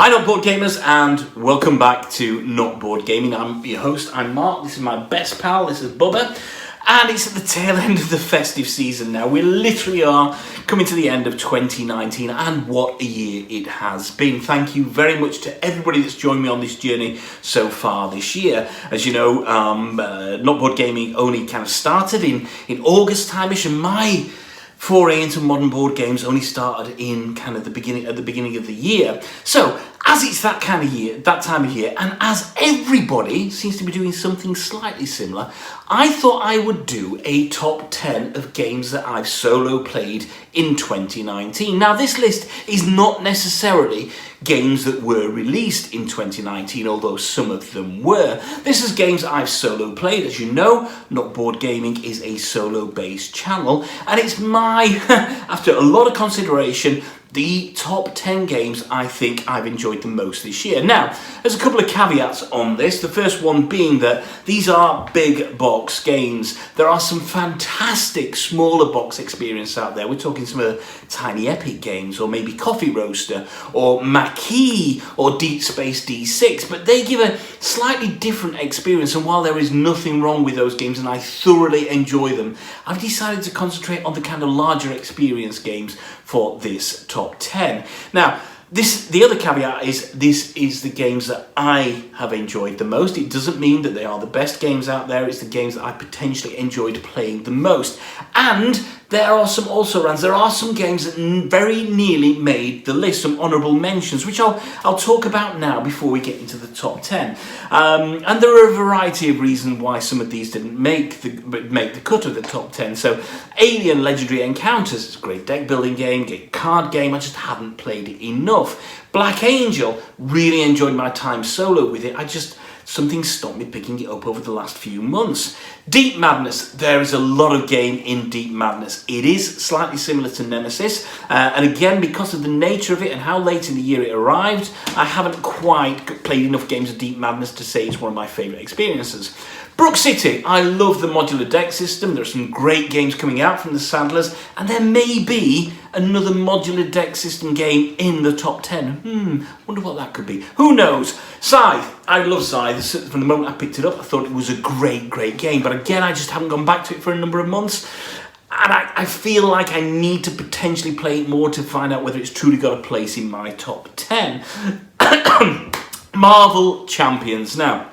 Hi Not Board Gamers and welcome back to Not Board Gaming. I'm your host, I'm Mark, this is my best pal, this is Bubba, and it's at the tail end of the festive season now. We literally are coming to the end of 2019 and what a year it has been. Thank you very much to everybody that's joined me on this journey so far this year. As you know, Not Board Gaming only kind of started in August time-ish, and my foray into modern board games only started in kind of the beginning of the year. So as it's that time of year, and as everybody seems to be doing something slightly similar, I thought I would do a top 10 of games that I've solo played in 2019. Now this list is not necessarily games that were released in 2019, although some of them were. This is games I've solo played. As you know, Not Board Gaming is a solo-based channel, and it's my, after a lot of consideration, the top 10 games I think I've enjoyed the most this year. Now, there's a couple of caveats on this. The first one being that these are big box games. There are some fantastic smaller box experience out there. We're talking some of the Tiny Epic games, or maybe Coffee Roaster, or Maquis, or Deep Space D6, but they give a slightly different experience, and while there is nothing wrong with those games and I thoroughly enjoy them, I've decided to concentrate on the kind of larger experience games for this top 10. Now, the other caveat is this is the games that I have enjoyed the most. It doesn't mean that they are the best games out there. It's the games that I potentially enjoyed playing the most. And there are some also-rans. There are some games that very nearly made the list, some honourable mentions, which I'll talk about now before we get into the top 10. And there are a variety of reasons why some of these didn't make the cut of the top 10. So Alien Legendary Encounters is a great deck building game, great card game. I just hadn't played it enough. Black Angel, really enjoyed my time solo with it. Something stopped me picking it up over the last few months. Deep Madness, there is a lot of game in Deep Madness. It is slightly similar to Nemesis, and again, because of the nature of it and how late in the year it arrived, I haven't quite played enough games of Deep Madness to say it's one of my favourite experiences. Brook City, I love the modular deck system. There are some great games coming out from the Saddlers, and there may be another modular deck system game in the top 10. Wonder what that could be. Who knows? Scythe, I love Scythe. From the moment I picked it up, I thought it was a great game, but again, I just haven't gone back to it for a number of months. And I feel like I need to potentially play it more to find out whether it's truly got a place in my top 10. Marvel Champions. Now,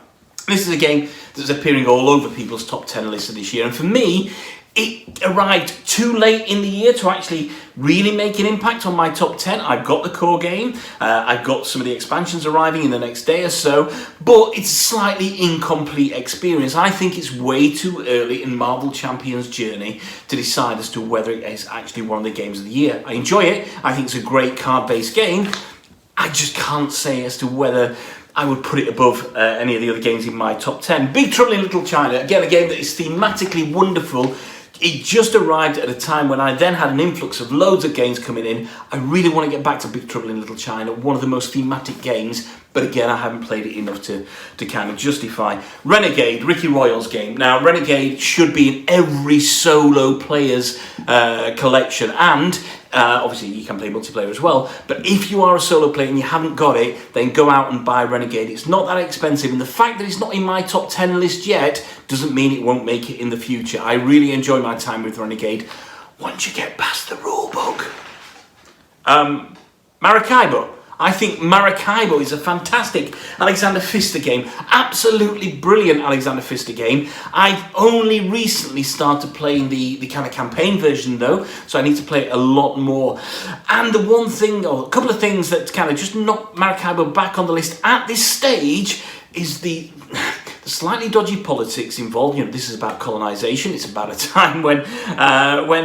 this is a game that's appearing all over people's top 10 lists this year, and for me, it arrived too late in the year to actually really make an impact on my top 10. I've got the core game, I've got some of the expansions arriving in the next day or so, but it's a slightly incomplete experience. I think it's way too early in Marvel Champions' journey to decide as to whether it is actually one of the games of the year. I enjoy it, I think it's a great card-based game. I just can't say as to whether I would put it above any of the other games in my top 10. Big Trouble in Little China, again, a game that is thematically wonderful. It just arrived at a time when I then had an influx of loads of games coming in. I really want to get back to Big Trouble in Little China, one of the most thematic games, but again, I haven't played it enough to kind of justify. Renegade, Ricky Royale's game. Now, Renegade should be in every solo player's collection, and obviously you can play multiplayer as well, but if you are a solo player and you haven't got it, then go out and buy Renegade. It's not that expensive, and the fact that it's not in my top 10 list yet doesn't mean it won't make it in the future. I really enjoy my time with Renegade once you get past the rulebook. Maracaibo. I think Maracaibo is a fantastic Alexander Pfister game. Absolutely brilliant Alexander Pfister game. I've only recently started playing the kind of campaign version though, so I need to play it a lot more. And the one thing, or a couple of things that kind of just knocked Maracaibo back on the list at this stage is the slightly dodgy politics involved. You know, this is about colonization. It's about a time when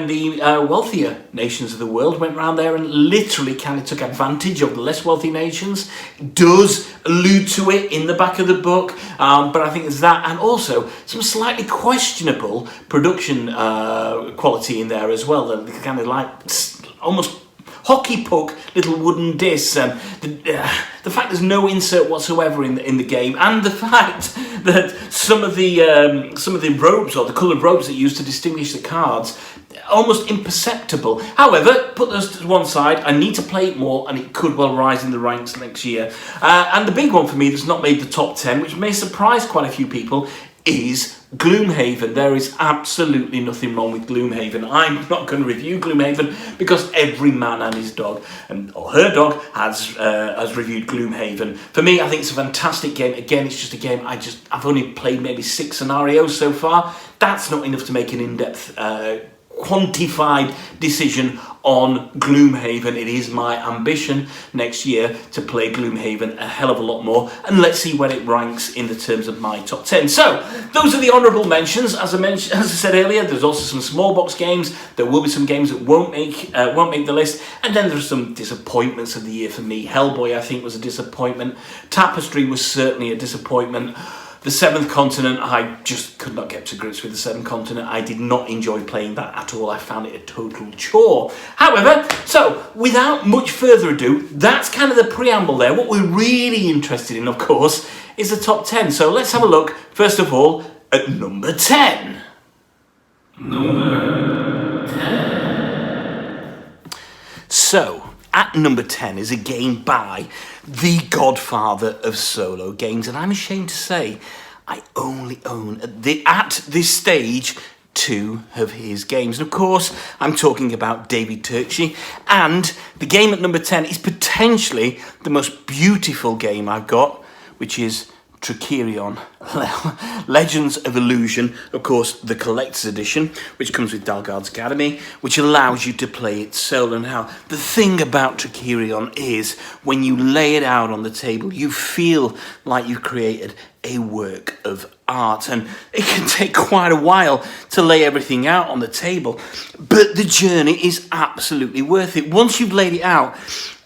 the wealthier nations of the world went around there and literally kind of took advantage of the less wealthy nations. It does allude to it in the back of the book, but I think it's that, and also some slightly questionable production quality in there as well. The kind of like almost hockey puck little wooden discs, and the fact there's no insert whatsoever in the game, and the fact that some of the ropes, or the coloured ropes that you use to distinguish the cards, almost imperceptible. However, put those to one side, I need to play it more, and it could well rise in the ranks next year. And the big one for me that's not made the top 10, which may surprise quite a few people, is Gloomhaven. There is absolutely nothing wrong with Gloomhaven. I'm not going to review Gloomhaven because every man and his dog, or her dog, has reviewed Gloomhaven. For me, I think it's a fantastic game. Again, it's just a game I've only played maybe 6 scenarios so far. That's not enough to make an in-depth quantified decision on Gloomhaven. It is my ambition next year to play Gloomhaven a hell of a lot more, and let's see where it ranks in the terms of my top 10. So those are the honourable mentions. As I said earlier, there's also some small box games. There will be some games that won't make the list, and then there's some disappointments of the year for me. Hellboy, I think, was a disappointment. Tapestry was certainly a disappointment. The Seventh Continent, I just could not get to grips with the Seventh Continent. I did not enjoy playing that at all. I found it a total chore. However, so without much further ado, that's kind of the preamble there. What we're really interested in, of course, is the top 10. So let's have a look, first of all, at number 10. Number 10. So, at number 10 is a game by the godfather of solo games, and I'm ashamed to say I only own at this stage 2 of his games. And of course, I'm talking about David Turczi, and the game at number 10 is potentially the most beautiful game I've got, which is Trickerion, Legends of Illusion, of course, the Collector's Edition, which comes with Dalgard's Academy, which allows you to play it solo. Now, the thing about Trickerion is, when you lay it out on the table, you feel like you've created a work of art, and it can take quite a while to lay everything out on the table, but the journey is absolutely worth it. Once you've laid it out,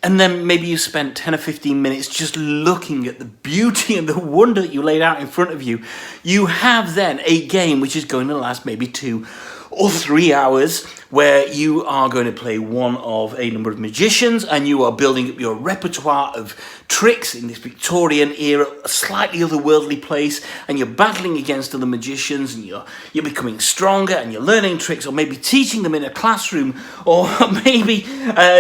and then maybe you spent 10 or 15 minutes just looking at the beauty and the wonder that you laid out in front of you, you have then a game which is going to last maybe 2 or 3 hours, where you are going to play one of a number of magicians, and you are building up your repertoire of tricks in this Victorian era, a slightly otherworldly place, and you're battling against other magicians, and you're becoming stronger, and you're learning tricks, or maybe teaching them in a classroom, or maybe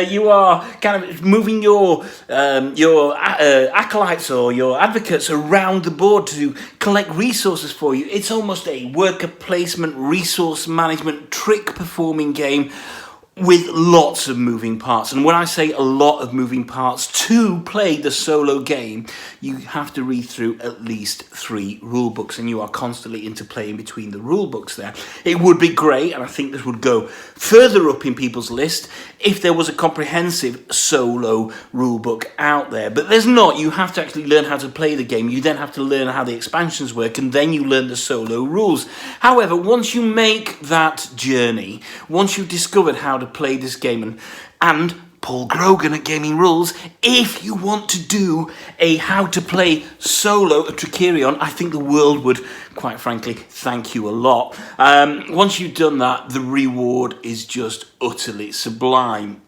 you are kind of moving your acolytes or your advocates around the board to collect resources for you. It's almost a worker placement, resource management, trick performing game with lots of moving parts. And when I say a lot of moving parts, to play the solo game, you have to read through at least 3 rule books, and you are constantly interplaying between the rule books there. It would be great, and I think this would go further up in people's list, if there was a comprehensive solo rule book out there. But there's not. You have to actually learn how to play the game. You then have to learn how the expansions work, and then you learn the solo rules. However, once you make that journey, once you've discovered how to play this game, and Paul Grogan at Gaming Rules, if you want to do a how to play solo at Trickerion, I think the world would, quite frankly, thank you a lot. Once you've done that, the reward is just utterly sublime.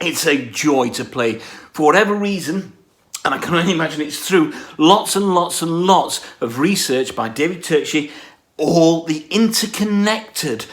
It's a joy to play. For whatever reason, and I can only imagine it's through lots and lots and lots of research by David Turczi, all the interconnected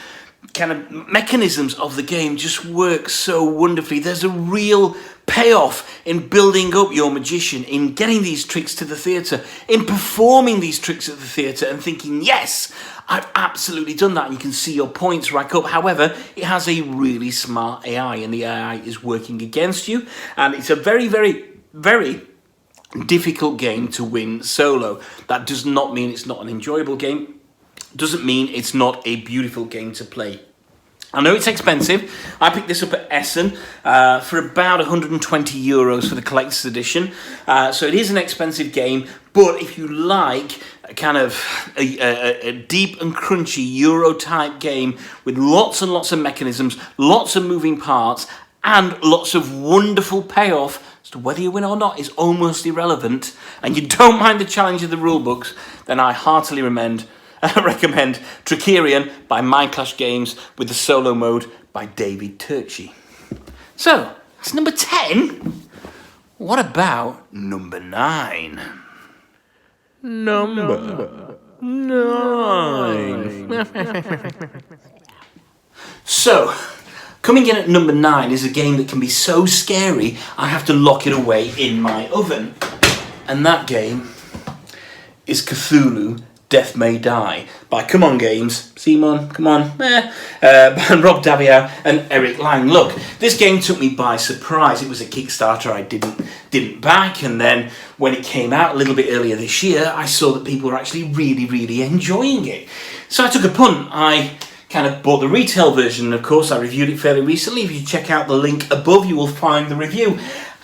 kind of mechanisms of the game just work so wonderfully. There's a real payoff in building up your magician, in getting these tricks to the theatre, in performing these tricks at the theatre and thinking, yes, I've absolutely done that, and you can see your points rack up. However, it has a really smart AI, and the AI is working against you, and it's a very, very, very difficult game to win solo. That does not mean it's not an enjoyable game. Doesn't mean it's not a beautiful game to play. I know it's expensive. I picked this up at Essen for about €120 for the Collector's Edition. So it is an expensive game, but if you like kind of a deep and crunchy Euro-type game with lots and lots of mechanisms, lots of moving parts, and lots of wonderful payoff as to whether you win or not is almost irrelevant, and you don't mind the challenge of the rulebooks, then I heartily recommend Trickerion by Mindclash Games with the solo mode by David Turczi. So, that's number 10. What about number 9? Number 9. So, coming in at number 9 is a game that can be so scary, I have to lock it away in my oven. And that game is Cthulhu Death May Die by Come On Games, Simon, come on, by Rob Daviau and Eric Lang. Look, this game took me by surprise. It was a Kickstarter I didn't back, and then when it came out a little bit earlier this year, I saw that people were actually really enjoying it. So I took a punt. I kind of bought the retail version, and of course I reviewed it fairly recently. If you check out the link above, you will find the review.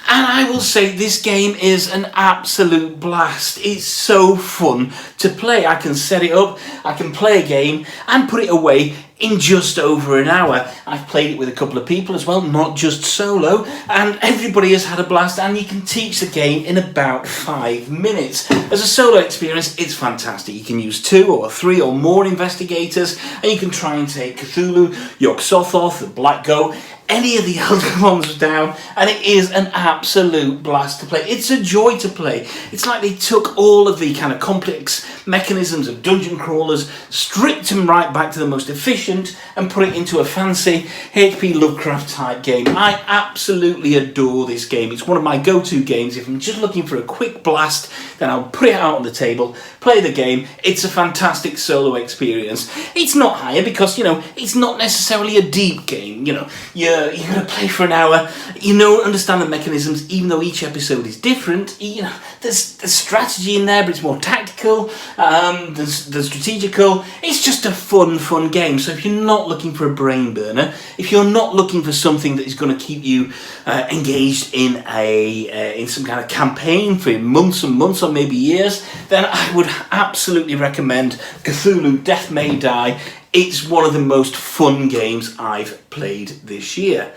And I will say this game is an absolute blast. It's so fun to play. I can set it up, I can play a game and put it away in just over an hour. I've played it with a couple of people as well, not just solo, and everybody has had a blast, and you can teach the game in about 5 minutes. As a solo experience, it's fantastic. You can use 2 or 3 or more investigators, and you can try and take Cthulhu, Yog-Sothoth, the Black Goat, any of the other ones down, and it is an absolute blast to play. It's a joy to play. It's like they took all of the kind of complex mechanisms of dungeon crawlers, stripped them right back to the most efficient, and put it into a fancy H.P. Lovecraft type game. I absolutely adore this game. It's one of my go-to games. If I'm just looking for a quick blast, then I'll put it out on the table, play the game. It's a fantastic solo experience. It's not higher because, you know, it's not necessarily a deep game. You know, you're going to play for an hour, you know, understand the mechanisms, even though each episode is different. You know, there's strategy in there, but it's more tactical, there's strategical. It's just a fun game. So if you're not looking for a brain burner, if you're not looking for something that is going to keep you engaged in in some kind of campaign for months and months or maybe years, then I would absolutely recommend Cthulhu Death May Die. It's one of the most fun games I've played this year.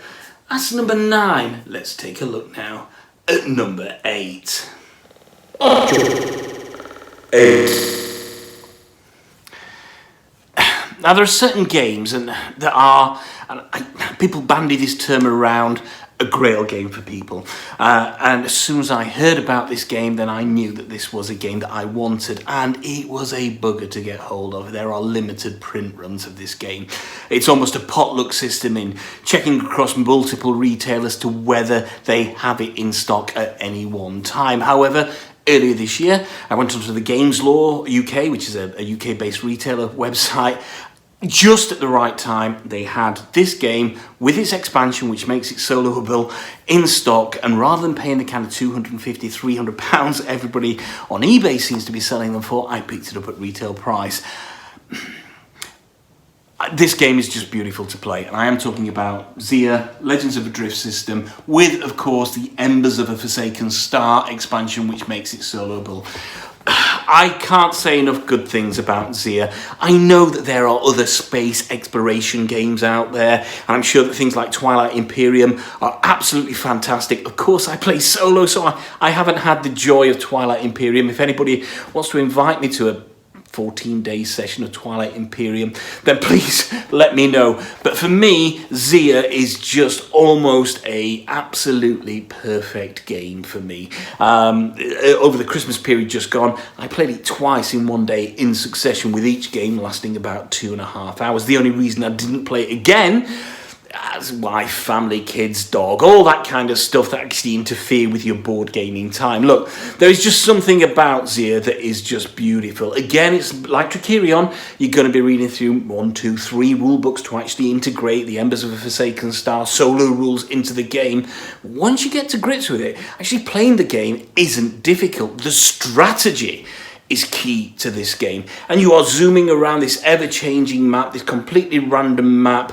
That's number 9. Let's take a look now at number 8. 8. Now there are certain games that are, people bandy this term around, a grail game for people. And as soon as I heard about this game, then I knew that this was a game that I wanted, and it was a bugger to get hold of. There are limited print runs of this game. It's almost a potluck system in checking across multiple retailers to whether they have it in stock at any one time. However, earlier this year, I went onto the Games Law UK, which is a UK-based retailer website. Just at the right time, they had this game with its expansion, which makes it soloable, in stock, and rather than paying the kind of £250, £300 everybody on eBay seems to be selling them for, I picked it up at retail price. This game is just beautiful to play, and I am talking about Xia, Legends of a Drift System, with, of course, the Embers of a Forsaken Star expansion, which makes it soloable. I can't say enough good things about Xia. I know that there are other space exploration games out there, and I'm sure that things like Twilight Imperium are absolutely fantastic. Of course, I play solo, so I haven't had the joy of Twilight Imperium. If anybody wants to invite me to a 14-day session of Twilight Imperium, then please let me know. But for me, Xia is just almost a absolutely perfect game for me. Over the Christmas period just gone, I played it twice in one day in succession, with each game lasting about 2.5 hours. The only reason I didn't play it again, as wife, family, kids, dog, all that kind of stuff that actually interfere with your board gaming time. Look, there is just something about Xia that is just beautiful. Again, it's like Tricerion. You're going to be reading through 1, 2, 3 rule books to actually integrate the Embers of a Forsaken Star solo rules into the game. Once you get to grips with it, actually playing the game isn't difficult. The strategy is key to this game, and you are zooming around this ever-changing map, this completely random map,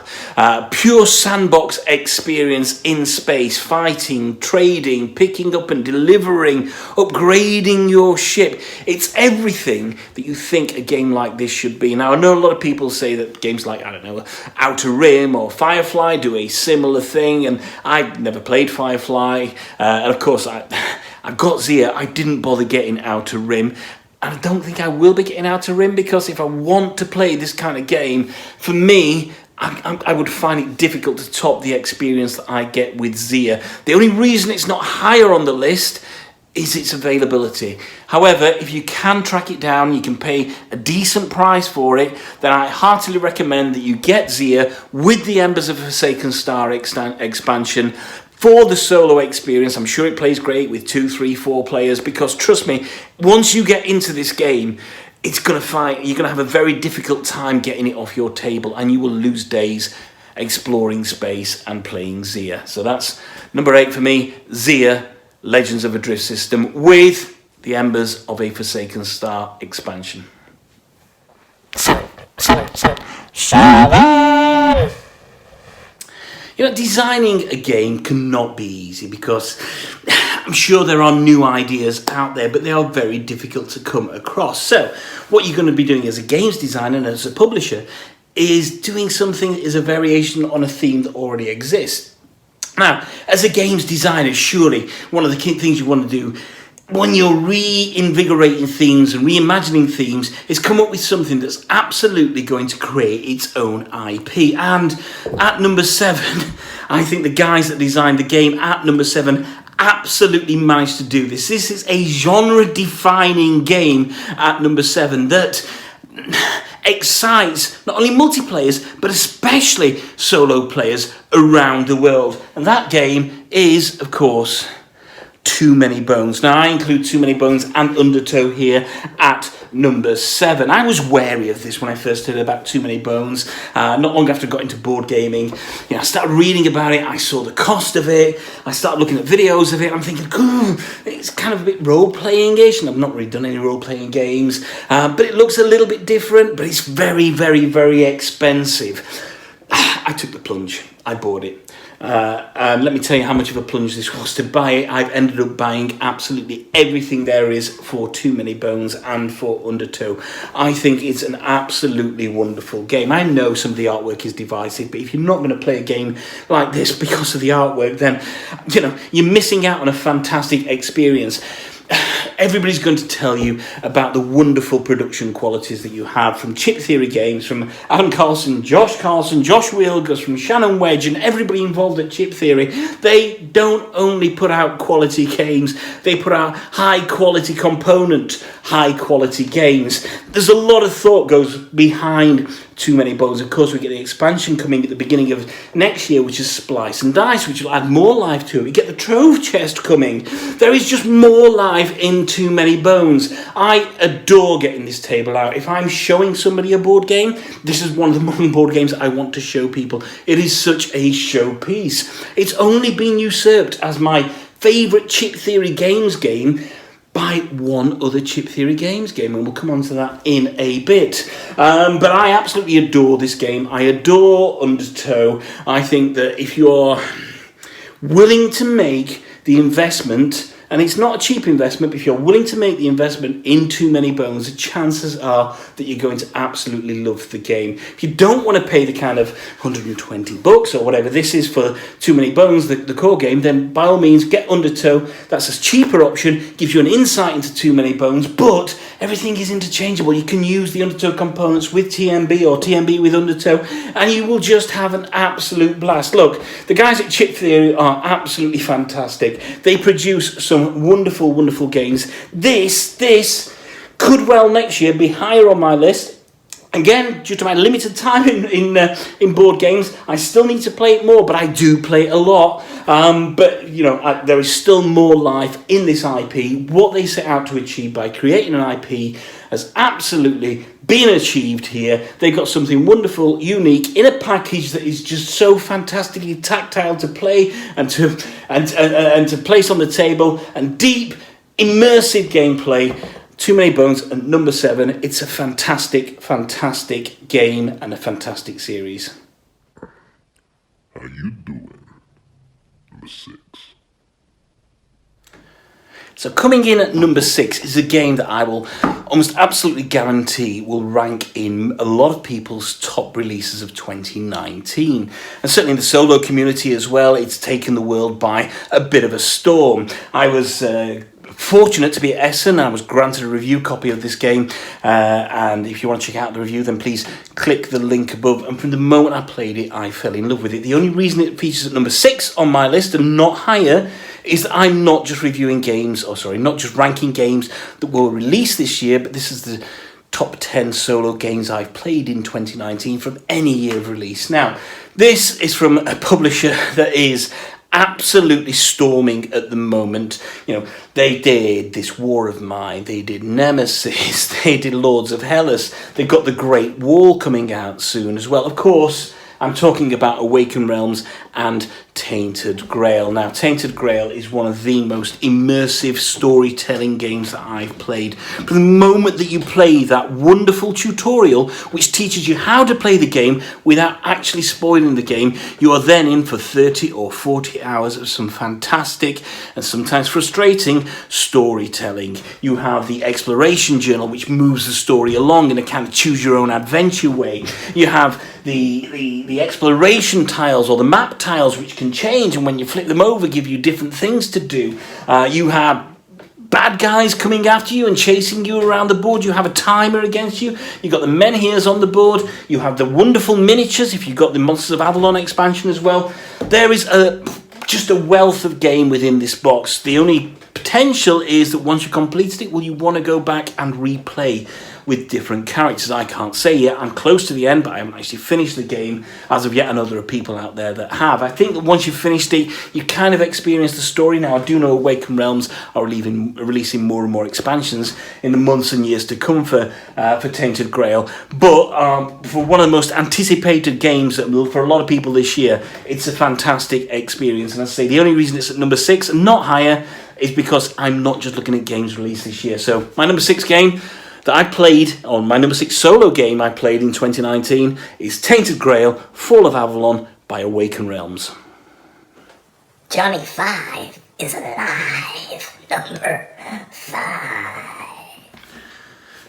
pure sandbox experience in space, fighting, trading, picking up and delivering, upgrading your ship. It's everything that you think a game like this should be. Now, I know a lot of people say that games like, I don't know, Outer Rim or Firefly do a similar thing, and I've never played Firefly, and of course I've got Xia. I didn't bother getting Outer Rim. And I don't think I will be getting Outer Rim, because if I want to play this kind of game, for me, I would find it difficult to top the experience that I get with Xia. The only reason it's not higher on the list is its availability. However, if you can track it down, you can pay a decent price for it, then I heartily recommend that you get Zia with the Embers of a Forsaken Star expansion for the solo experience. I'm sure it plays great with 2, 3, 4 players, because trust me, once you get into this game, you're going to have a very difficult time getting it off your table, and you will lose days exploring space and playing Zia. So that's number 8 for me, Zia, Legends of a Drift System with the Embers of a Forsaken Star expansion. 7, 7, 7, 7. You know, designing a game cannot be easy, because I'm sure there are new ideas out there, but they are very difficult to come across. So what you're going to be doing as a games designer and as a publisher is doing something that is a variation on a theme that already exists. Now, as a games designer, surely one of the key things you want to do when you're reinvigorating themes and reimagining themes is come up with something that's absolutely going to create its own IP. And at number 7, I think the guys that designed the game at number 7 absolutely managed to do this. This is a genre-defining game at number 7 that excites not only multiplayers, but especially solo players around the world. And that game is, of course, Too Many Bones. Now, I include Too Many Bones and Undertow here at number 7. I was wary of this when I first heard about Too Many Bones. Not long after I got into board gaming, I started reading about it. I saw the cost of it. I started looking at videos of it. I'm thinking, it's kind of a bit role-playing-ish, and I've not really done any role-playing games. But it looks a little bit different, but it's very, very, very expensive. I took the plunge. I bought it. And let me tell you how much of a plunge this was to buy it. I've ended up buying absolutely everything there is for Too Many Bones and for Undertow. I think it's an absolutely wonderful game. I know some of the artwork is divisive, but if you're not going to play a game like this because of the artwork, then you're missing out on a fantastic experience. Everybody's going to tell you about the wonderful production qualities that you have from Chip Theory Games, from Adam Carlson, Josh Wilgers, from Shannon Wedge, and everybody involved at Chip Theory. They don't only put out quality games, they put out high-quality component, high-quality games. There's a lot of thought goes behind Too Many Bones. Of course, we get the expansion coming at the beginning of next year, which is Splice and Dice, which will add more life to it. We get the Trove Chest coming. There is just more life in Too Many Bones. I adore getting this table out. If I'm showing somebody a board game, this is one of the modern board games I want to show people. It is such a showpiece. It's only been usurped as my favourite Chip Theory Games game by one other Chip Theory Games game, and we'll come on to that in a bit. But I absolutely adore this game. I adore Undertow. I think that if you're willing to make the investment, and it's not a cheap investment, but if you're willing to make the investment in Too Many Bones, the chances are that you're going to absolutely love the game. If you don't want to pay the kind of $120 or whatever this is for Too Many Bones, the core game, then by all means get Undertow. That's a cheaper option, gives you an insight into Too Many Bones, but everything is interchangeable. You can use the Undertow components with TMB or TMB with Undertow, and you will just have an absolute blast. Look, the guys at Chip Theory are absolutely fantastic. They produce some wonderful, wonderful games. This could well next year be higher on my list. Again, due to my limited time in board games, I still need to play it more, but I do play it a lot. But there is still more life in this IP. What they set out to achieve by creating an IP has absolutely been achieved here. They got something wonderful, unique in a package that is just so fantastically tactile to play and to place on the table, and deep, immersive gameplay. Too Many Bones and number 7. It's a fantastic, fantastic game and a fantastic series. How you doing? Number 6. So coming in at number 6 is a game that I will almost absolutely guarantee will rank in a lot of people's top releases of 2019. And certainly in the solo community as well, it's taken the world by a bit of a storm. I was fortunate to be at Essen. I was granted a review copy of this game, and if you want to check out the review, then please click the link above. And from the moment I played it, I fell in love with it. The only reason it features at number 6 on my list and not higher is that I'm not just reviewing games, not just ranking games that will release this year, but this is the top 10 solo games I've played in 2019 from any year of release. Now, this is from a publisher that is absolutely storming at the moment. You know, they did This War of Mine, they did Nemesis, they did Lords of Hellas, they've got The Great Wall coming out soon as well. Of course, I'm talking about Awakened Realms and Tainted Grail. Now, Tainted Grail is one of the most immersive storytelling games that I've played. From the moment that you play that wonderful tutorial, which teaches you how to play the game without actually spoiling the game, you are then in for 30 or 40 hours of some fantastic and sometimes frustrating storytelling. You have the exploration journal, which moves the story along in a kind of choose your own adventure way. You have the exploration tiles or the map tiles, which can change, and when you flip them over give you different things to do. You have bad guys coming after you and chasing you around the board. You have a timer against you. You've got the menhirs on the board. You have the wonderful miniatures if you've got the Monsters of Avalon expansion as well. There is just a wealth of game within this box. The only potential is that once you've completed it, will you want to go back and replay with different characters? I can't say yet. I'm close to the end, but I haven't actually finished the game as of yet, and there are people out there that have. I think that once you've finished it, you kind of experience the story. Now, I do know Awakened Realms are releasing more and more expansions in the months and years to come for Tainted Grail, but for one of the most anticipated games that will, for a lot of people this year, it's a fantastic experience. And I say the only reason it's at number 6 and not higher is because I'm not just looking at games released this year. So my number 6 game that I played, on my number 6 solo game I played in 2019, is Tainted Grail, Fall of Avalon by Awakened Realms. Johnny 5 is alive. Number 5.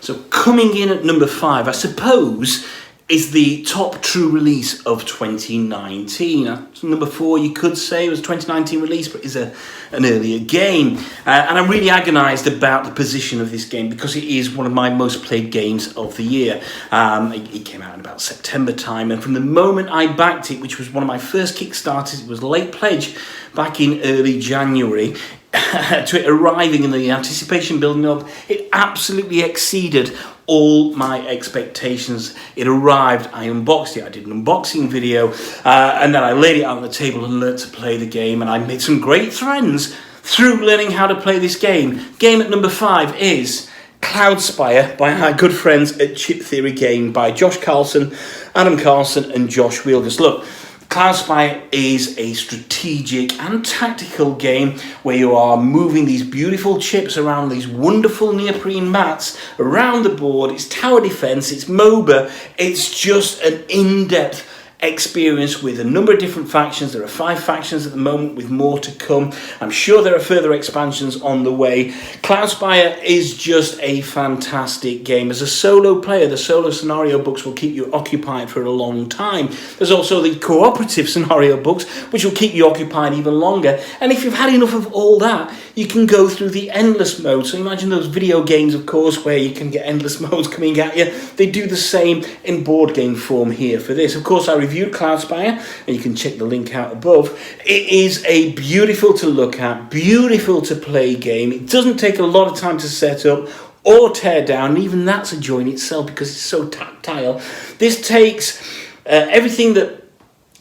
So coming in at number 5, I suppose, is the top true release of 2019. Number 4, you could say, was a 2019 release, but is an earlier game. And I'm really agonised about the position of this game because it is one of my most played games of the year. It came out in about September time, and from the moment I backed it, which was one of my first Kickstarters, it was a late pledge back in early January, to it arriving and the anticipation building up, it absolutely exceeded all my expectations. It arrived, I unboxed it, I did an unboxing video, and then I laid it out on the table and learned to play the game, and I made some great friends through learning how to play this game. Game at number 5 is Cloudspire by our good friends at Chip Theory Game, by Josh Carlson, Adam Carlson and Josh Wielgus. Look, Cloudspire is a strategic and tactical game where you are moving these beautiful chips around these wonderful neoprene mats around the board. It's tower defense, it's MOBA, it's just an in-depth experience with a number of different factions. There are 5 factions at the moment, with more to come. I'm sure there are further expansions on the way. Cloudspire is just a fantastic game. As a solo player, the solo scenario books will keep you occupied for a long time. There's also the cooperative scenario books, which will keep you occupied even longer. And if you've had enough of all that, you can go through the endless mode. So imagine those video games, of course, where you can get endless modes coming at you. They do the same in board game form here for this. Of course, I reviewed Cloudspire, and you can check the link out above. It is a beautiful to look at, beautiful to play game. It doesn't take a lot of time to set up or tear down, and even that's a joy in itself because it's so tactile. This takes everything that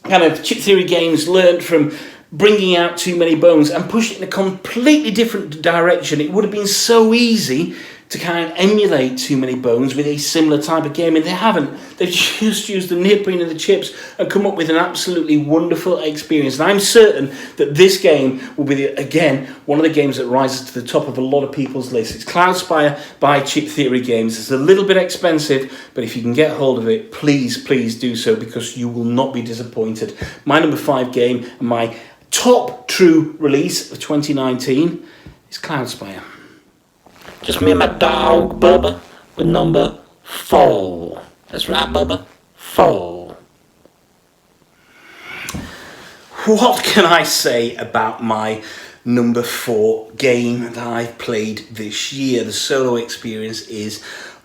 kind of Chip Theory Games learned from bringing out Too Many Bones and push it in a completely different direction. It would have been so easy to kind of emulate Too Many Bones with a similar type of game, and they haven't. They've just used the neoprene and the chips and come up with an absolutely wonderful experience. And I'm certain that this game will be, again, one of the games that rises to the top of a lot of people's lists. It's Cloudspire by Chip Theory Games. It's a little bit expensive, but if you can get hold of it, please do so, because you will not be disappointed. My number 5 game and my top true release of 2019 is Cloudspire. Just me and my dog, Bubba, with number 4. That's right, Bubba. 4. What can I say about my number 4 game that I've played this year? The solo experience is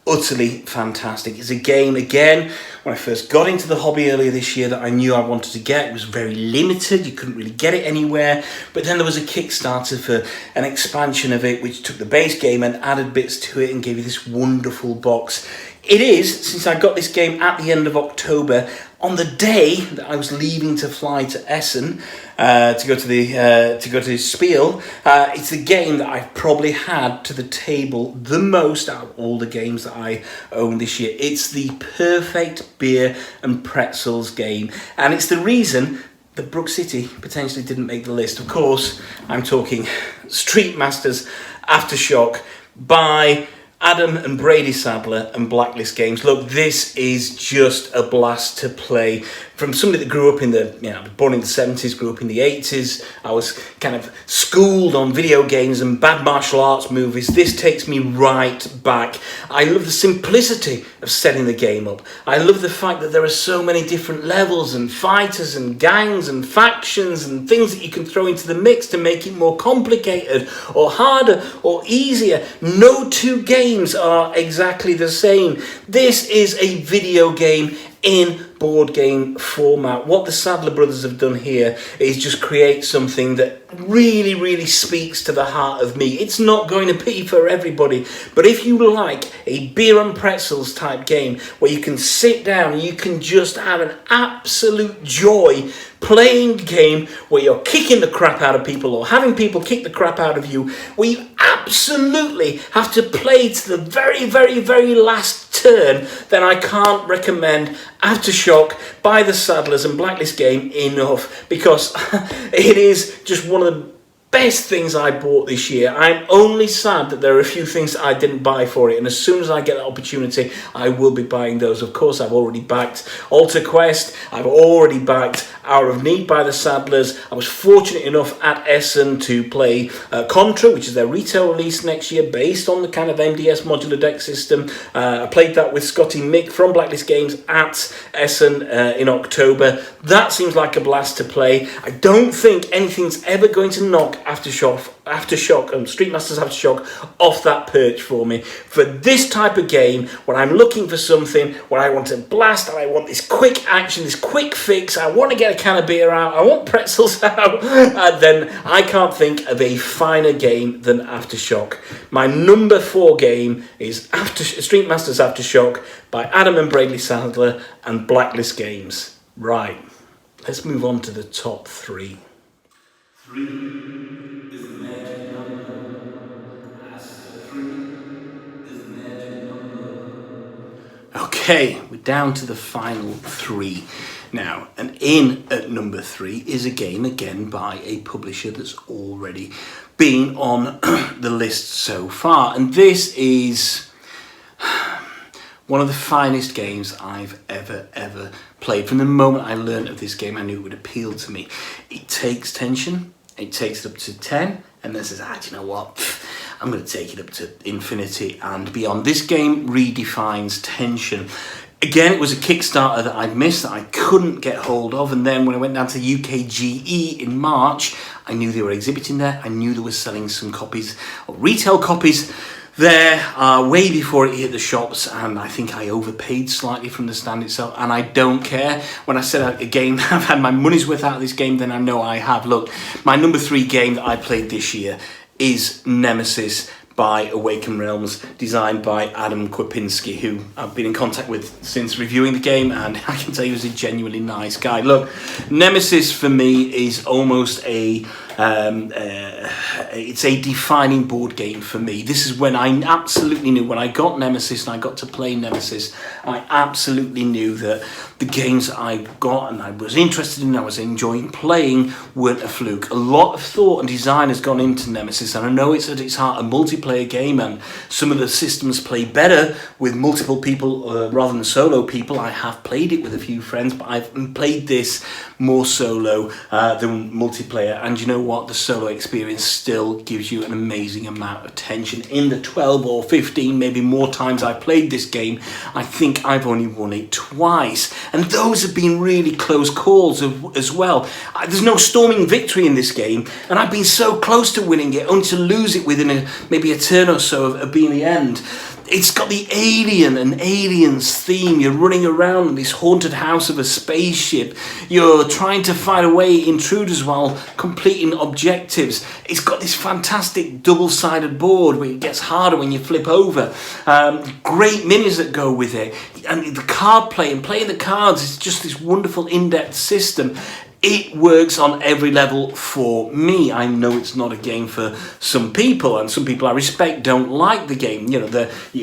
utterly fantastic. It's a game, again, when I first got into the hobby earlier this year that I knew I wanted to get. It was very limited, you couldn't really get it anywhere, but then there was a Kickstarter for an expansion of it which took the base game and added bits to it and gave you this wonderful box. It is, since I got this game at the end of October, on the day that I was leaving to fly to Essen to go to the Spiel, it's the game that I've probably had to the table the most out of all the games that I own this year. It's the perfect beer and pretzels game, and it's the reason that Brook City potentially didn't make the list. Of course, I'm talking Street Masters Aftershock by Adam and Brady Sadler and Blacklist Games. Look, this is just a blast to play. From somebody that grew up in the, I was born in the 70s, grew up in the 80s. I was kind of schooled on video games and bad martial arts movies. This takes me right back. I love the simplicity of setting the game up. I love the fact that there are so many different levels and fighters and gangs and factions and things that you can throw into the mix to make it more complicated or harder or easier. No two games are exactly the same. This is a video game in board game format. What the Sadler brothers have done here is just create something that really, really speaks to the heart of me. It's not going to be for everybody, but if you like a beer and pretzels type game where you can sit down and you can just have an absolute joy playing a game where you're kicking the crap out of people or having people kick the crap out of you, where you absolutely have to play to the very, very, very last turn, then I can't recommend Aftershock by the Sadlers and Blacklist Game enough, because it is just one of the best things I bought this year. I'm only sad that there are a few things that I didn't buy for it, and as soon as I get that opportunity, I will be buying those. Of course, I've already backed Alter Quest, I've already backed Hour of Need by the Sadlers. I was fortunate enough at Essen to play Contra, which is their retail release next year, based on the kind of MDS modular deck system. I played that with Scotty Mick from Blacklist Games at Essen in October. That seems like a blast to play. I don't think anything's ever going to knock Aftershock and Street Masters Aftershock off that perch for me. For this type of game, when I'm looking for something where I want to blast and I want this quick action, this quick fix, I want to get a can of beer out, I want pretzels out, then I can't think of a finer game than Aftershock. My number 4 game is Street Masters Aftershock by Adam and Brady Sadler and Blacklist Games. Right, let's move on to the top 3. 3 is the magic number. I said 3 is the magic number. Okay, we're down to the final 3 now. And in at number 3 is a game, again, by a publisher that's already been on the list so far. And this is one of the finest games I've ever played. From the moment I learned of this game, I knew it would appeal to me. It takes tension. It takes it up to 10 and then says, do you know what? I'm going to take it up to infinity and beyond. This game redefines tension. Again, it was a Kickstarter that I'd missed, that I couldn't get hold of, and then when I went down to UKGE in March, I knew they were exhibiting there. I knew they were selling some copies, or retail copies, there way before it hit the shops, and I think I overpaid slightly from the stand itself, and I don't care. When I said again, I've had my money's worth out of this game, then I know I have. Look, my number 3 game that I played this year is Nemesis by Awaken Realms, designed by Adam Kwapinski, who I've been in contact with since reviewing the game, and I can tell you he's a genuinely nice guy. Look, Nemesis for me is almost it's a defining board game for me. This is when I absolutely knew, when I got Nemesis and I got to play Nemesis, I absolutely knew that the games I got and I was interested in, I was enjoying playing, weren't a fluke. A lot of thought and design has gone into Nemesis, and I know it's at its heart a multiplayer game, and some of the systems play better with multiple people rather than solo people. I have played it with a few friends, but I've played this more solo than multiplayer, and you know what? The solo experience still gives you an amazing amount of tension. In the 12 or 15, maybe more times I've played this game, I think I've only won it twice, and those have been really close calls as well. There's no storming victory in this game, and I've been so close to winning it, only to lose it within maybe a turn or so of being the end. It's got the Alien and Aliens theme. You're running around this haunted house of a spaceship. You're trying to fight away intruders while completing objectives. It's got this fantastic double-sided board where it gets harder when you flip over. Great minis that go with it. And the card play and playing the cards is just this wonderful in-depth system. It works on every level for me. I know it's not a game for some people, and some people I respect don't like the game. You know,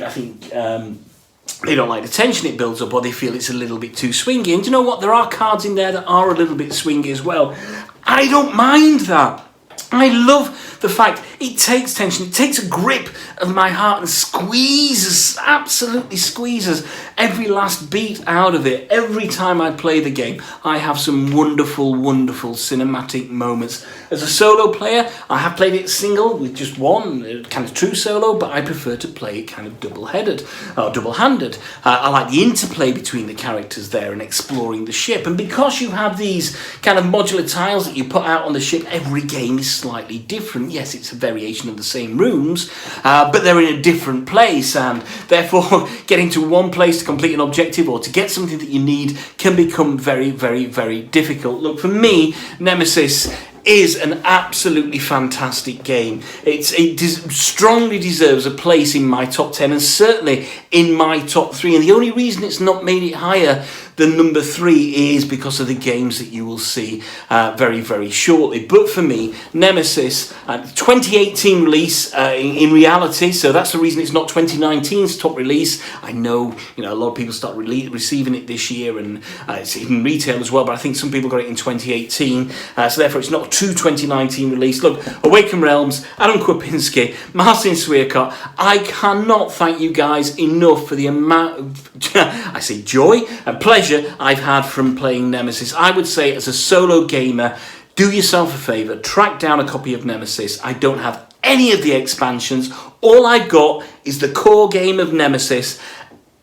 I think they don't like the tension it builds up, or they feel it's a little bit too swingy. And you know what? There are cards in there that are a little bit swingy as well. I don't mind that. I love the fact it takes tension, it takes a grip of my heart and squeezes, absolutely squeezes every last beat out of it. Every time I play the game, I have some wonderful, wonderful cinematic moments. As a solo player, I have played it single with just one, kind of true solo, but I prefer to play it kind of double-headed, or double-handed. I like the interplay between the characters there and exploring the ship. And because you have these kind of modular tiles that you put out on the ship, every game is slightly different. Yes, it's a variation of the same rooms, but they're in a different place, and therefore getting to one place to complete an objective or to get something that you need can become very, very, very difficult. Look, for me, Nemesis is an absolutely fantastic game. It strongly deserves a place in my top 10 and certainly in my top 3. And the only reason it's not made it higher than number 3 is because of the games that you will see very, very shortly. But for me, Nemesis, 2018 release in reality, so that's the reason it's not 2019's top release. I know, a lot of people start receiving it this year, and it's in retail as well, but I think some people got it in 2018, so therefore it's not a true 2019 release. Look, Awakened Realms, Adam Kwapinski, Martin Swierkot, I cannot thank you guys enough for the amount of, I say joy and pleasure I've had from playing Nemesis. I would say as a solo gamer, do yourself a favour, track down a copy of Nemesis. I don't have any of the expansions. All I got is the core game of Nemesis.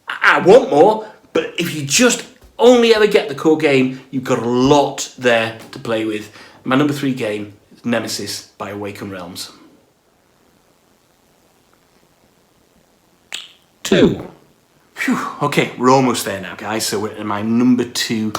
I want more, but if you just only ever get the core game, you've got a lot there to play with. My number 3 game is Nemesis by Awakened Realms. 2. Phew, okay, we're almost there now, guys. So we're in my number 2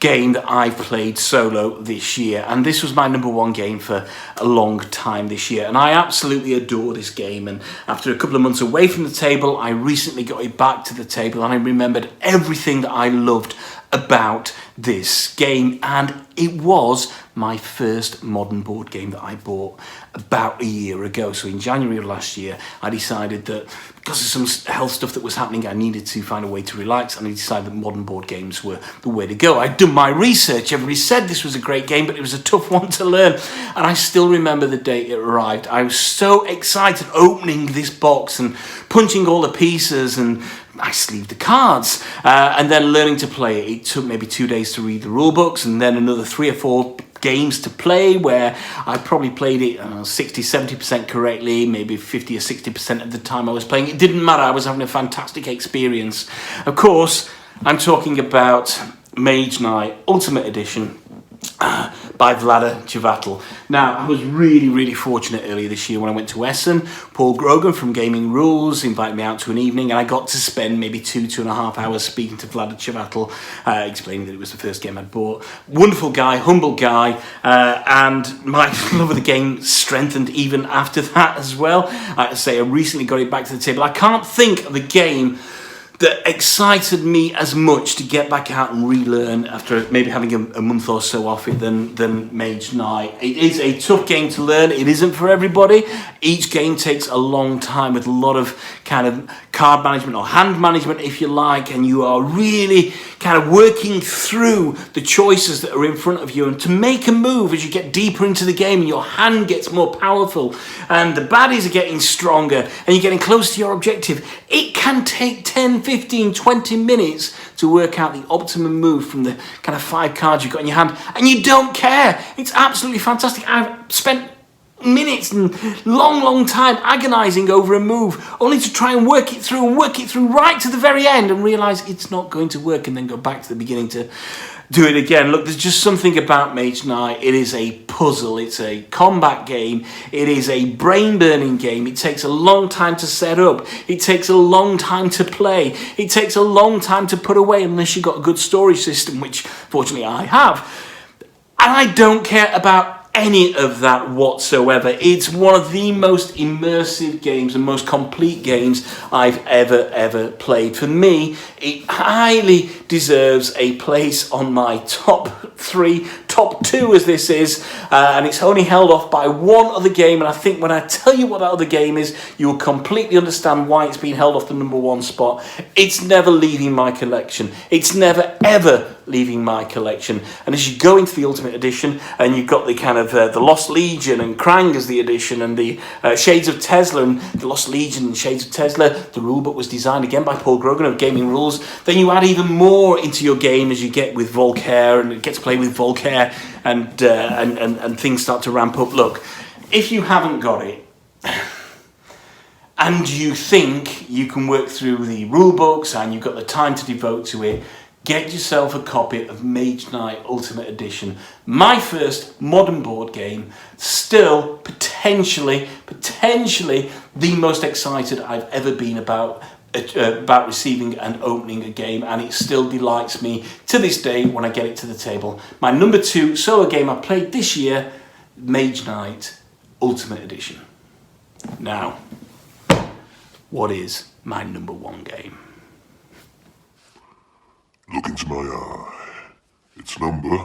game that I've played solo this year, and this was my number 1 game for a long time this year, and I absolutely adore this game. And after a couple of months away from the table, I recently got it back to the table, and I remembered everything that I loved about this game, and it was my first modern board game that I bought about a year ago. So in January of last year, I decided that because of some health stuff that was happening, I needed to find a way to relax, and I decided that modern board games were the way to go. I'd done my research. Everybody said this was a great game, but it was a tough one to learn, and I still remember the day it arrived. I was so excited opening this box and punching all the pieces, and I sleeved the cards, and then learning to play it. It took maybe 2 days to read the rule books, and then another 3 or 4 games to play, where I probably played it 60-70% correctly, maybe 50 or 60% of the time I was playing. It didn't matter, I was having a fantastic experience. Of course, I'm talking about Mage Knight Ultimate Edition by Vlada Chvátil. Now, I was really, really fortunate earlier this year when I went to Essen. Paul Grogan from Gaming Rules invited me out to an evening, and I got to spend maybe 2.5 hours speaking to Vlada Chvátil, explaining that it was the first game I'd bought. Wonderful guy, humble guy, and my love of the game strengthened even after that as well. I have to say, I recently got it back to the table. I can't think of a game that excited me as much to get back out and relearn after maybe having a month or so off it than Mage Knight. It is a tough game to learn. It isn't for everybody. Each game takes a long time with a lot of kind of card management or hand management, if you like, and you are really kind of working through the choices that are in front of you, and to make a move as you get deeper into the game and your hand gets more powerful and the baddies are getting stronger and you're getting close to your objective. It can take 10, 15, 20 minutes to work out the optimum move from the kind of 5 cards you've got in your hand, and you don't care. It's absolutely fantastic. I've spent minutes and long time agonizing over a move, only to try and work it through right to the very end and realize it's not going to work, and then go back to the beginning to do it again. Look, there's just something about Mage Knight. It is a puzzle. It's a combat game. It is a brain-burning game. It takes a long time to set up. It takes a long time to play. It takes a long time to put away unless you've got a good storage system, which fortunately I have. And I don't care about any of that whatsoever. It's one of the most immersive games and most complete games I've ever played. For me, it highly deserves a place on my top 3, top 2 as this is, and it's only held off by one other game, and I think when I tell you what that other game is, you will completely understand why it's been held off the number 1 spot. It's never leaving my collection. It's never ever leaving my collection. And as you go into the Ultimate Edition, and you've got the kind of the Lost Legion and Krang as the edition, and the Shades of Tesla and the Lost Legion and Shades of Tesla, the rulebook was designed again by Paul Grogan of Gaming Rules. Then you add even more into your game as you get with Volcair, and get to play with Volcair, and things start to ramp up. Look, if you haven't got it, and you think you can work through the rulebooks and you've got the time to devote to it, get yourself a copy of Mage Knight Ultimate Edition. My first modern board game, still potentially the most excited I've ever been about receiving and opening a game, and it still delights me to this day when I get it to the table. My number 2 solo game I played this year, Mage Knight Ultimate Edition. Now, what is my number 1 game? Look into my eye. It's number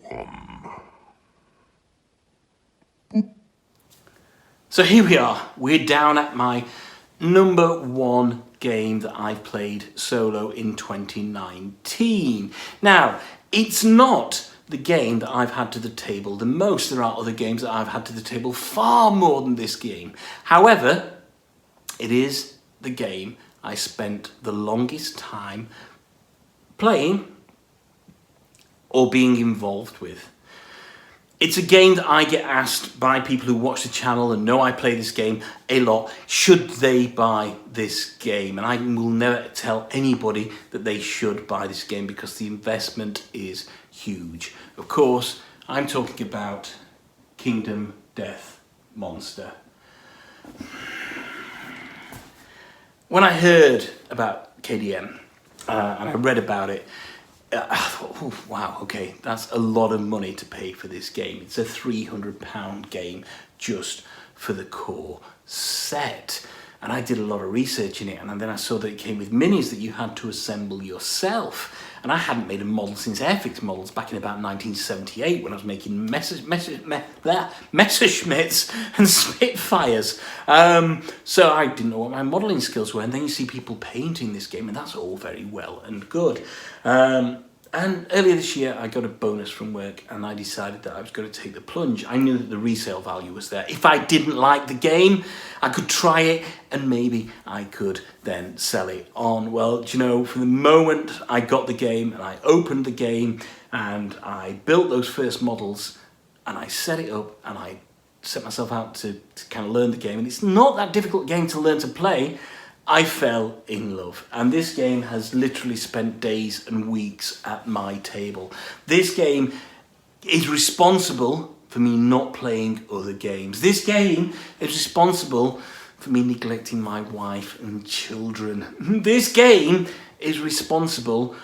1. So here we are. We're down at my number 1 game that I've played solo in 2019. Now, it's not the game that I've had to the table the most. There are other games that I've had to the table far more than this game. However, it is the game I spent the longest time playing or being involved with. It's a game that I get asked by people who watch the channel and know I play this game a lot, should they buy this game? And I will never tell anybody that they should buy this game because the investment is huge. Of course, I'm talking about Kingdom Death Monster. When I heard about KDM and I read about it, I thought, oh, wow, okay, that's a lot of money to pay for this game. It's a £300 game just for the core set. And I did a lot of research in it, and then I saw that it came with minis that you had to assemble yourself. And I hadn't made a model since Airfix models back in about 1978 when I was making Messerschmitts and Spitfires. So I didn't know what my modelling skills were. And then you see people painting this game, and that's all very well and good. And earlier this year, I got a bonus from work, and I decided that I was going to take the plunge. I knew that the resale value was there. If I didn't like the game, I could try it, and maybe I could then sell it on. Well, do you know, from the moment I got the game, and I opened the game, and I built those first models, and I set it up, and I set myself out to kind of learn the game, and it's not that difficult game to learn to play, I fell in love, and this game has literally spent days and weeks at my table. This game is responsible for me not playing other games. This game is responsible for me neglecting my wife and children. This game is responsible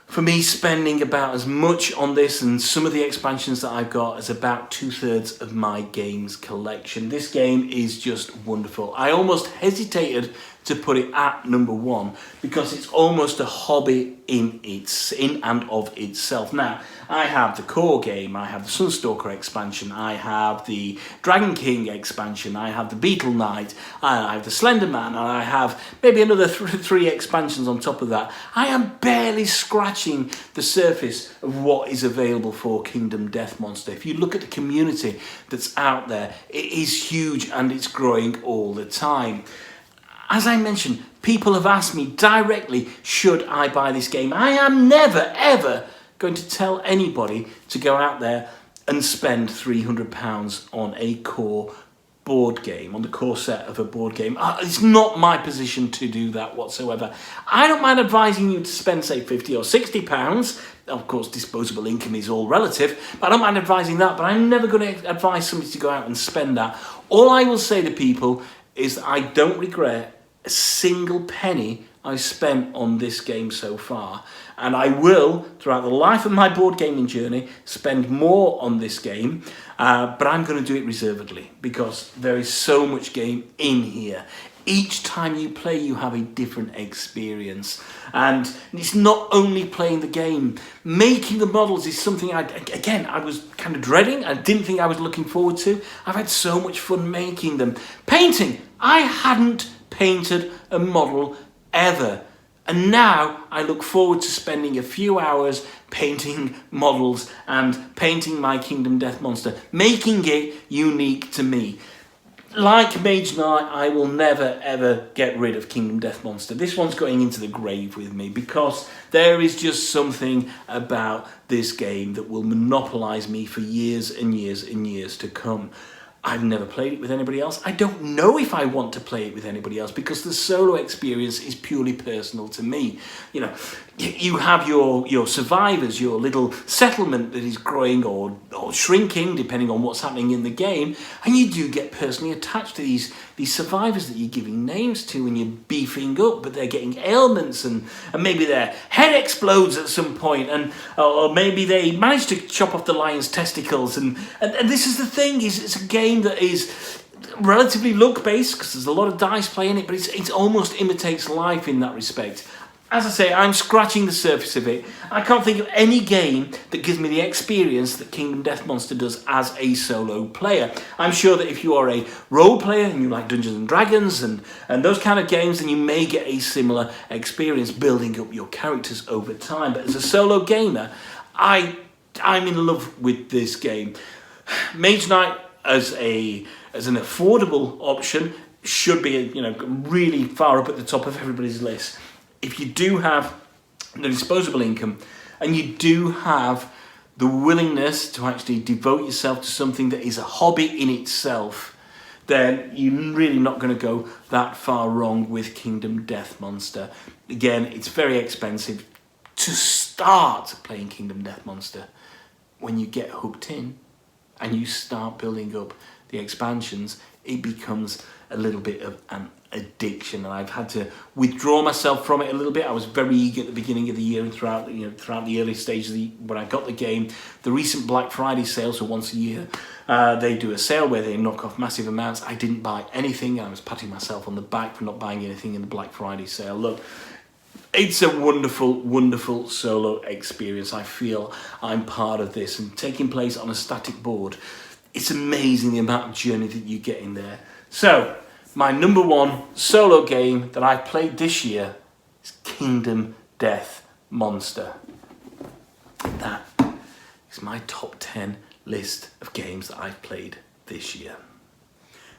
for me spending about as much on this and some of the expansions that I've got as about 2/3 of my games collection. This game is just wonderful. I almost hesitated to put it at number 1 because it's almost a hobby in and of itself. Now, I have the core game, I have the Sunstalker expansion, I have the Dragon King expansion, I have the Beetle Knight, I have the Slender Man, and I have maybe another 3 expansions on top of that. I am barely scratching the surface of what is available for Kingdom Death Monster. If you look at the community that's out there, it is huge and it's growing all the time. As I mentioned, people have asked me directly, should I buy this game? I am never, ever going to tell anybody to go out there and spend £300 on a core board game, on the core set of a board game. It's not my position to do that whatsoever. I don't mind advising you to spend, say, £50 or £60. Of course, disposable income is all relative, but I don't mind advising that, but I'm never going to advise somebody to go out and spend that. All I will say to people is that I don't regret a single penny I spent on this game so far. And I will, throughout the life of my board gaming journey, spend more on this game, but I'm going to do it reservedly because there is so much game in here. Each time you play, you have a different experience. And it's not only playing the game. Making the models is something I was kind of dreading. I didn't think I was looking forward to. I've had so much fun making them. Painting. I hadn't painted a model ever. And now I look forward to spending a few hours painting models and painting my Kingdom Death Monster, making it unique to me. Like Mage Knight, I will never ever get rid of Kingdom Death Monster. This one's going into the grave with me because there is just something about this game that will monopolise me for years and years and years to come. I've never played it with anybody else. I don't know if I want to play it with anybody else because the solo experience is purely personal to me. You know, you have your survivors, your little settlement that is growing or shrinking depending on what's happening in the game, and you do get personally attached to these survivors that you're giving names to and you're beefing up, but they're getting ailments and maybe their head explodes at some point, or maybe they manage to chop off the lion's testicles, and this is the thing, is it's a game that is relatively luck-based because there's a lot of dice play in it, but it almost imitates life in that respect. As I say, I'm scratching the surface of it. I can't think of any game that gives me the experience that Kingdom Death Monster does as a solo player. I'm sure that if you are a role player and you like Dungeons and Dragons and those kind of games, then you may get a similar experience building up your characters over time. But as a solo gamer, I'm in love with this game. Mage Knight as an affordable option should be really far up at the top of everybody's list. If you do have the disposable income and you do have the willingness to actually devote yourself to something that is a hobby in itself, then you're really not going to go that far wrong with Kingdom Death Monster. Again, it's very expensive to start playing Kingdom Death Monster. When you get hooked in and you start building up the expansions, it becomes a little bit of an addiction, and I've had to withdraw myself from it a little bit. I was very eager at the beginning of the year and throughout the early stages when I got the game. The recent Black Friday sale, so once a year, they do a sale where they knock off massive amounts. I didn't buy anything. I was patting myself on the back for not buying anything in the Black Friday sale. Look, it's a wonderful, wonderful solo experience. I feel I'm part of this, and taking place on a static board, it's amazing the amount of journey that you get in there. So, my number one solo game that I've played this year is Kingdom Death Monster. That is my top 10 list of games that I've played this year.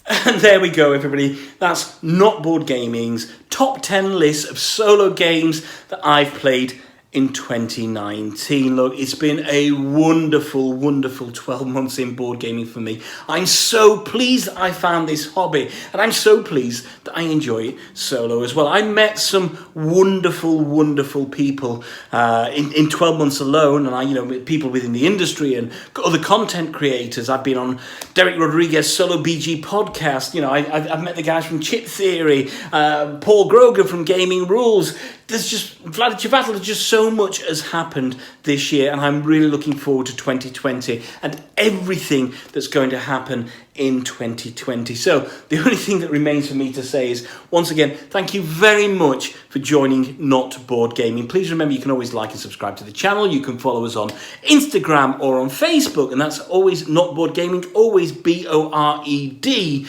And there we go, everybody. That's Not Board Gaming's top 10 list of solo games that I've played in 2019. Look, it's been a wonderful, wonderful 12 months in board gaming for me. I'm so pleased that I found this hobby, and I'm so pleased that I enjoy it solo as well. I met some wonderful, wonderful people in 12 months alone, and people within the industry and other content creators. I've been on Derek Rodriguez Solo BG podcast. I've met the guys from Chip Theory, Paul Groger from Gaming Rules. There's just Vlad Chavatal. There's just so much has happened this year, and I'm really looking forward to 2020 and everything that's going to happen in 2020. So the only thing that remains for me to say is, once again, thank you very much for joining Not Board Gaming. Please remember you can always like and subscribe to the channel. You can follow us on Instagram or on Facebook, and that's always Not Board Gaming, always BORED.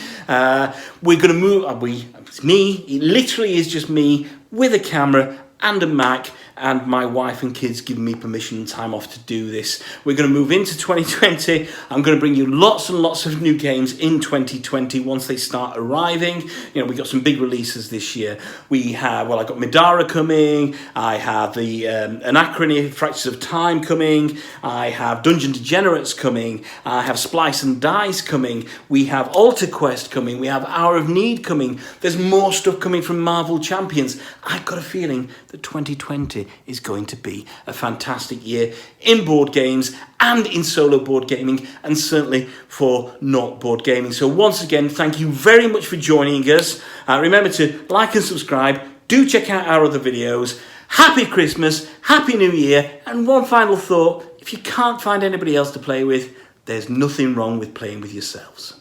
We're going to move. It's me. It literally is just me with a camera and a Mac, and my wife and kids give me permission and time off to do this. We're going to move into 2020. I'm going to bring you lots and lots of new games in 2020 once they start arriving. You know, we got some big releases this year. We have, well, I got Midara coming. I have the Anachrony Fractures of Time coming. I have Dungeon Degenerates coming. I have Splice and Dice coming. We have Alter Quest coming. We have Hour of Need coming. There's more stuff coming from Marvel Champions. I've got a feeling that 2020 is going to be a fantastic year in board games and in solo board gaming, and certainly for not board gaming. So once again, thank you very much for joining us. Remember to like and subscribe. Do check out our other videos. Happy Christmas, Happy New Year, and one final thought, if you can't find anybody else to play with, there's nothing wrong with playing with yourselves.